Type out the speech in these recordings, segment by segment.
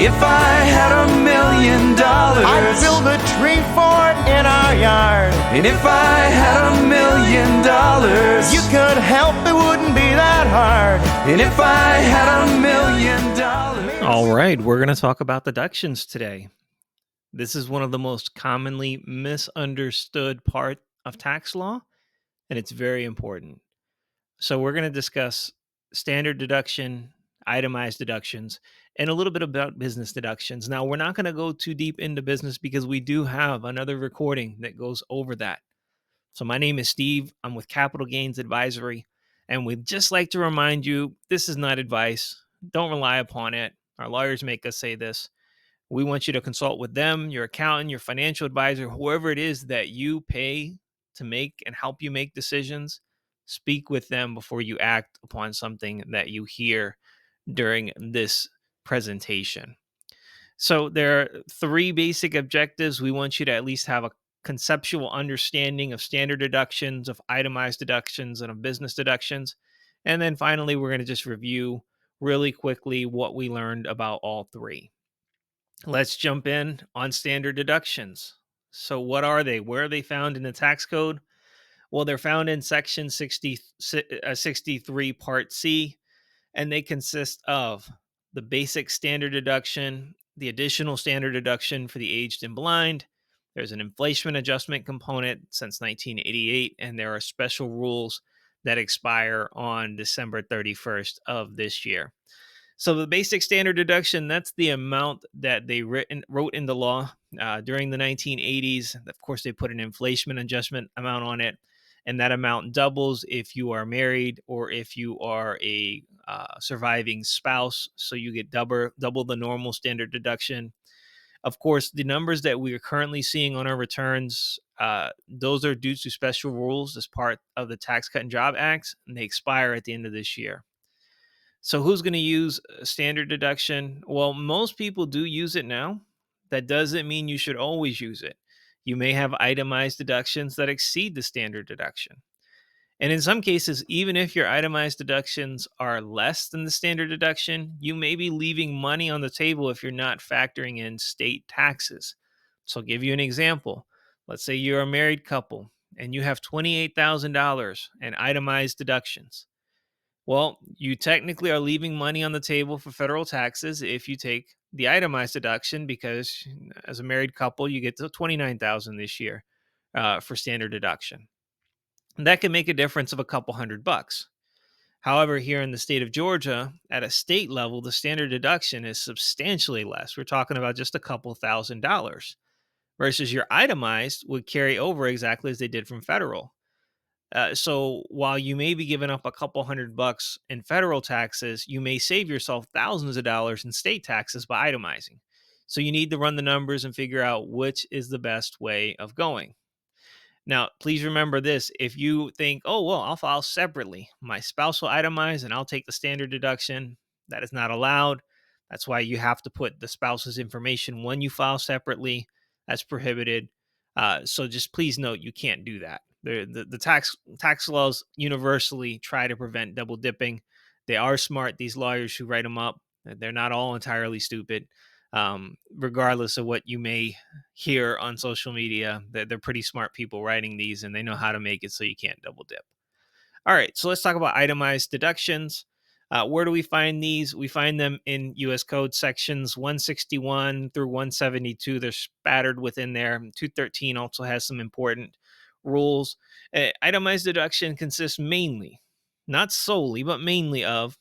If I had $1,000,000, I'd build a tree fort in our yard. and if I had $1,000,000, You could help, it wouldn't be that hard. and if I had $1,000,000. All right, we're going to talk about deductions today. This is one of the most commonly misunderstood part of tax law, and it's very important. So we're going to discuss standard deduction, itemized deductions, and a little bit about business deductions. Now, we're not going to go too deep into business because we do have another recording that goes over that. So my name is Steve. I'm with Capital Gains Advisory, and we'd just like to remind you, this is not advice. Don't rely upon it. Our lawyers make us say this. We want you to consult with them, your accountant, your financial advisor, whoever it is that you pay to make and help you make decisions. Speak with them before you act upon something that you hear during this presentation. So there are three basic objectives. We want you to at least have a conceptual understanding of standard deductions, of itemized deductions, and of business deductions. And then finally, we're going to just review really quickly what we learned about all three. Let's jump in on standard deductions. So what are they? Where are they found in the tax code? Well, they're found in section 63 part C, and they consist of the basic standard deduction, the additional standard deduction for the aged and blind. There's an inflation adjustment component since 1988, and there are special rules that expire on December 31st of this year. So the basic standard deduction, that's the amount that they wrote into law during the 1980s. Of course, they put an inflation adjustment amount on it, and that amount doubles if you are married or if you are a surviving spouse. So you get double the normal standard deduction. Of course, the numbers that we are currently seeing on our returns, those are due to special rules as part of the Tax Cut and Job Act, and they expire at the end of this year. So who's going to use standard deduction? Well, most people do use it now. That doesn't mean you should always use it. You may have itemized deductions that exceed the standard deduction. And in some cases, even if your itemized deductions are less than the standard deduction, you may be leaving money on the table if you're not factoring in state taxes. So I'll give you an example. Let's say you're a married couple and you have $28,000 in itemized deductions. Well, you technically are leaving money on the table for federal taxes if you take the itemized deduction, because as a married couple, you get to $29,000 this year for standard deduction. And that can make a difference of a couple $100. However, here in the state of Georgia, at a state level, the standard deduction is substantially less. We're talking about just a couple $1,000s, versus your itemized would carry over exactly as they did from federal. So while you may be giving up a couple $100 in federal taxes, you may save yourself thousands of dollars in state taxes by itemizing. So you need to run the numbers and figure out which is the best way of going. Now, please remember this. If you think, oh, well, I'll file separately, my spouse will itemize and I'll take the standard deduction, that is not allowed. That's why you have to put the spouse's information when you file separately. That's prohibited. So just please note, you can't do that. The tax laws universally try to prevent double dipping. They are smart, these lawyers who write them up. They're not all entirely stupid. Regardless of what you may hear on social media, they're pretty smart people writing these, and they know how to make it so you can't double dip. All right, so let's talk about itemized deductions. Where do we find these? We find them in U.S. Code sections 161 through 172. They're spattered within there. 213 also has some important rules. Itemized deduction consists mainly, not solely, but mainly of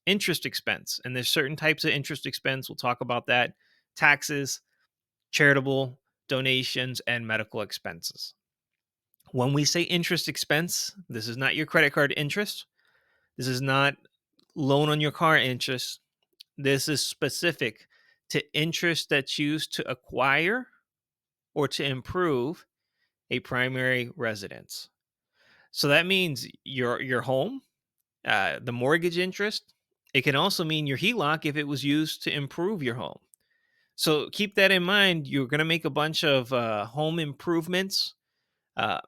interest expense. And there's certain types of interest expense. We'll talk about that. Taxes, charitable donations, and medical expenses. When we say interest expense, this is not your credit card interest. This is not loan on your car interest. This is specific to interest that's used to acquire or to improve a primary residence. So that means your home, the mortgage interest. It can also mean your HELOC if it was used to improve your home. So keep that in mind. You're going to make a bunch of home improvements.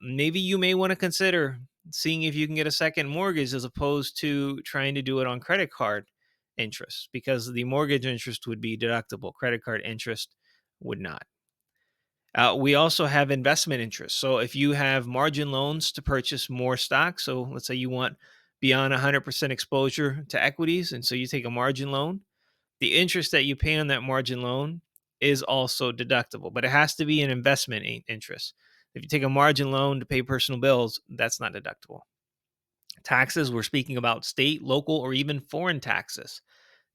Maybe you may want to consider seeing if you can get a second mortgage as opposed to trying to do it on credit card. interest, because the mortgage interest would be deductible. Credit card interest would not. We also have investment interest. So if you have margin loans to purchase more stock, so let's say you want beyond 100% exposure to equities, and so you take a margin loan, the interest that you pay on that margin loan is also deductible, but it has to be an investment interest. If you take a margin loan to pay personal bills, that's not deductible. Taxes, we're speaking about state, local, or even foreign taxes,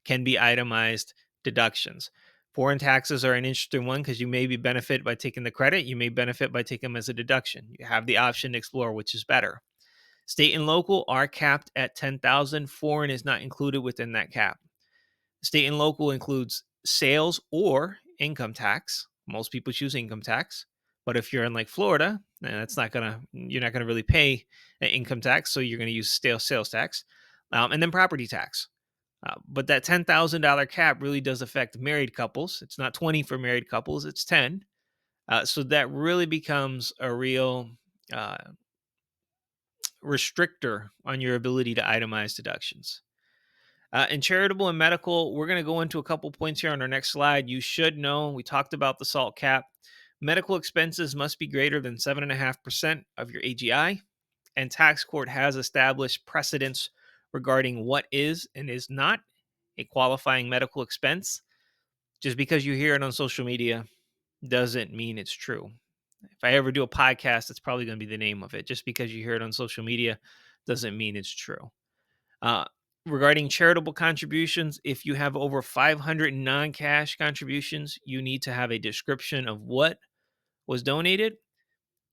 can be itemized deductions. Foreign taxes are an interesting one because you may benefit by taking the credit, you may benefit by taking them as a deduction. You have the option to explore which is better. State and local are capped at 10,000. Foreign is not included within that cap. State and local includes sales or income tax. Most people choose income tax, but if you're in like Florida, you're not gonna really pay an income tax, so you're gonna use sales tax, and then property tax. But that $10,000 cap really does affect married couples. It's not 20 for married couples; it's 10. So that really becomes a real uh, restrictor on your ability to itemize deductions. In charitable and medical, we're going to go into a couple points here on our next slide. You should know, we talked about the SALT cap. Medical expenses must be greater than 7.5% of your AGI, and tax court has established precedents regarding what is and is not a qualifying medical expense. Just because you hear it on social media doesn't mean it's true. If I ever do a podcast, it's probably going to be the name of it. Just because you hear it on social media doesn't mean it's true. Uh, Regarding charitable contributions, if you have over 500 non cash contributions, you need to have a description of what was donated.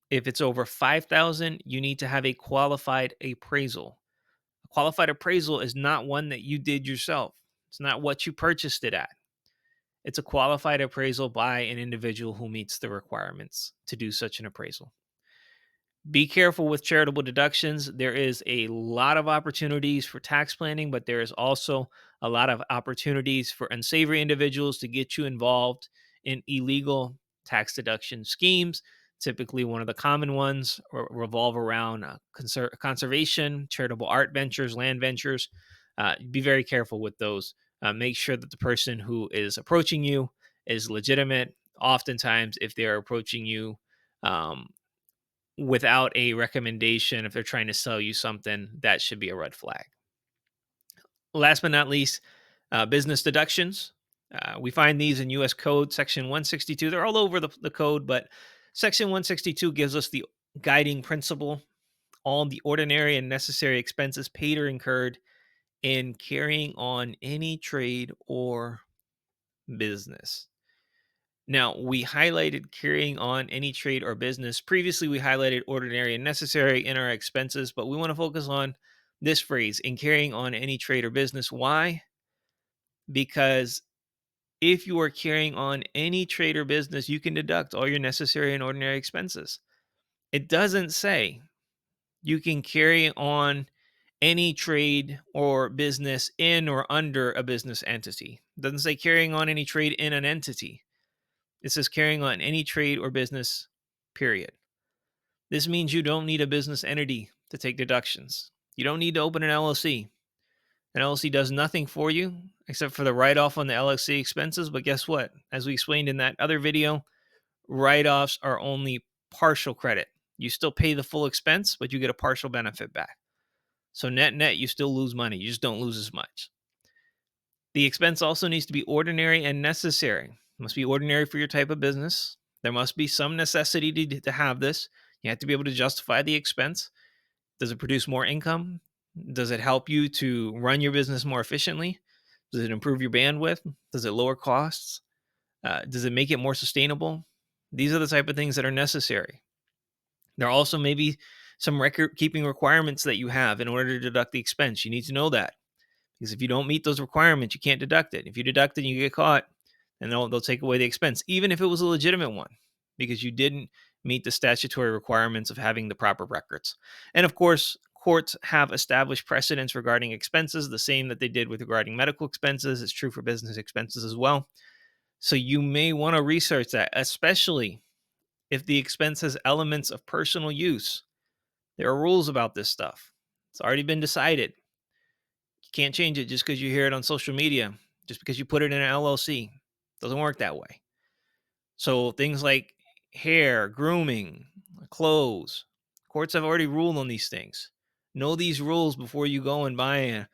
If it's over 5,000, you need to have a qualified appraisal. A qualified appraisal is not one that you did yourself, it's not what you purchased it at. It's a qualified appraisal by an individual who meets the requirements to do such an appraisal. Be careful with charitable deductions. There is a lot of opportunities for tax planning, but there is also a lot of opportunities for unsavory individuals to get you involved in illegal tax deduction schemes. Typically, one of the common ones revolve around conservation, charitable art ventures, land ventures. Be very careful with those. Make sure that the person who is approaching you is legitimate. Oftentimes, if they are approaching you um, without a recommendation, if they're trying to sell you something, that should be a red flag. Last but not least, business deductions. We find these in US Code Section 162. They're all over the code, but Section 162 gives us the guiding principle. All the ordinary and necessary expenses paid or incurred in carrying on any trade or business. Now, we highlighted carrying on any trade or business. Previously, we highlighted ordinary and necessary in our expenses, but we want to focus on this phrase in carrying on any trade or business. Why? Because if you are carrying on any trade or business, you can deduct all your necessary and ordinary expenses. It doesn't say you can carry on any trade or business in or under a business entity. It doesn't say carrying on any trade in an entity. It says carrying on any trade or business, period. This means you don't need a business entity to take deductions. You don't need to open an LLC. An LLC does nothing for you except for the write off on the LLC expenses. But guess what? As we explained in that other video, write offs are only partial credit. You still pay the full expense, but you get a partial benefit back. So, net, you still lose money. You just don't lose as much. The expense also needs to be ordinary and necessary. It must be ordinary for your type of business. There must be some necessity to have this. You have to be able to justify the expense. Does it produce more income? Does it help you to run your business more efficiently? Does it improve your bandwidth? Does it lower costs? Does it make it more sustainable? These are the type of things that are necessary. There are also maybe some record keeping requirements that you have in order to deduct the expense. You need to know that. Because if you don't meet those requirements, you can't deduct it. If you deduct it and you get caught, then they'll take away the expense, even if it was a legitimate one, because you didn't meet the statutory requirements of having the proper records. And of course, courts have established precedents regarding expenses, the same that they did with regarding medical expenses. It's true for business expenses as well. So you may want to research that, especially if the expense has elements of personal use. There are rules about this stuff. It's already been decided. Can't change it just because you hear it on social media, just because you put it in an LLC. Doesn't work that way. So things like hair, grooming, clothes, courts have already ruled on these things. Know these rules before you go and buy a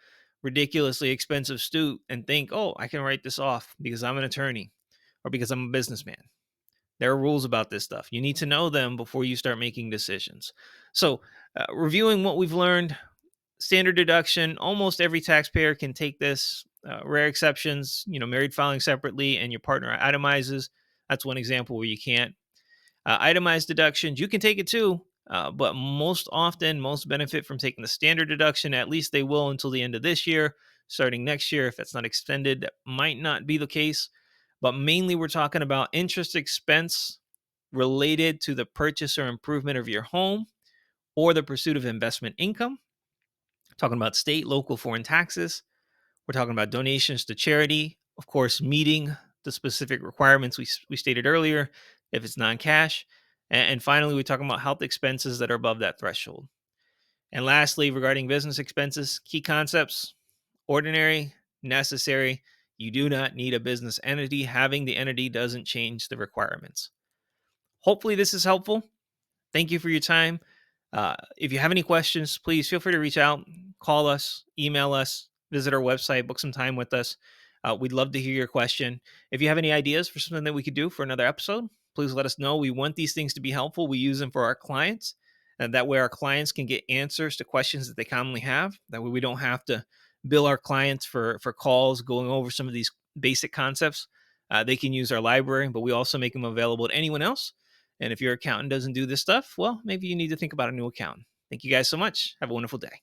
ridiculously expensive suit and think, oh, I can write this off because I'm an attorney or because I'm a businessman. There are rules about this stuff. You need to know them before you start making decisions. So, reviewing what we've learned, standard deduction, almost every taxpayer can take this. Rare exceptions, married filing separately and your partner itemizes. That's one example where you can't. Itemized deductions, you can take it too, but most often, most benefit from taking the standard deduction. At least they will until the end of this year. Starting next year, if that's not extended, that might not be the case. But mainly, we're talking about interest expense related to the purchase or improvement of your home or the pursuit of investment income. Talking about state, local, foreign taxes. We're talking about donations to charity, of course, meeting the specific requirements we stated earlier if it's non cash. And finally, we're talking about health expenses that are above that threshold. And lastly, regarding business expenses, key concepts: ordinary, necessary. You do not need a business entity. Having the entity doesn't change the requirements. Hopefully, this is helpful. Thank you for your time. If you have any questions, please feel free to reach out, call us, email us, visit our website, book some time with us. We'd love to hear your question. If you have any ideas for something that we could do for another episode, please let us know. We want these things to be helpful. We use them for our clients, and that way our clients can get answers to questions that they commonly have. That way we don't have to bill our clients for calls going over some of these basic concepts. They can use our library, but we also make them available to anyone else. And if your accountant doesn't do this stuff, well, maybe you need to think about a new accountant. Thank you guys so much. Have a wonderful day.